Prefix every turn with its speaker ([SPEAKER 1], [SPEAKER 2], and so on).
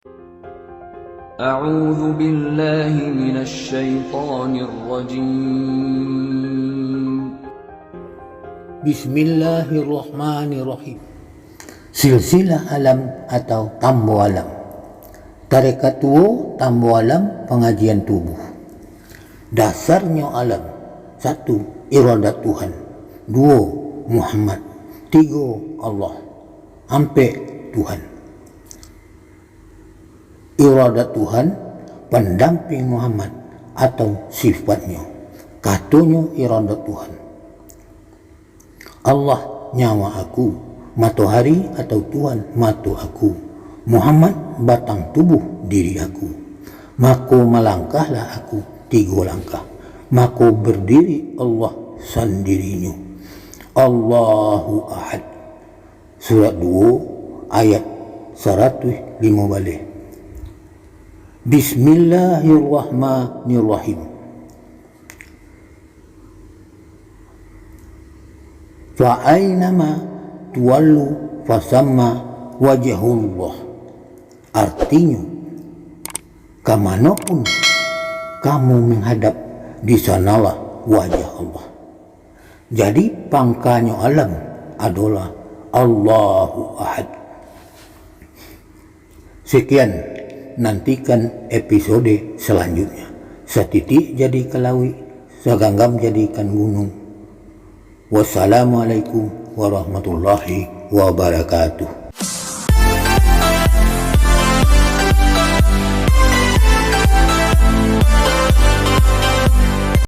[SPEAKER 1] أعوذ بالله من الشيطان الرجيم.
[SPEAKER 2] Bismillahirrahmanirrahim. Silsilah alam atau tambo alam. Tarekat tuo tambo alam pengajian tubuh. Dasarnya alam. 1. Iradat Tuhan. 2. Muhammad. 3. Allah. Ampe Tuhan. Iradat Tuhan pendamping Muhammad atau sifatnya. Katanya iradat Tuhan. Allah nyawa aku, matahari atau Tuhan mata aku, Muhammad batang tubuh diri aku. Maka melangkahlah aku 3 langkah, maka berdiri Allah sendirinya. Allahu Ahad. Surat 2 ayat 115. Bismillahirrahmanirrahim. Fa'ainama tuwallu fasamma wajhullah. Artinya, kemanapun kamu menghadap, di sanalah wajah Allah. Jadi pangkalnya alam adalah Allahu Ahad. Sekian, nantikan episode selanjutnya. Setitik jadi kelawi, seganggam jadikan gunung. Wassalamualaikum warahmatullahi wabarakatuh.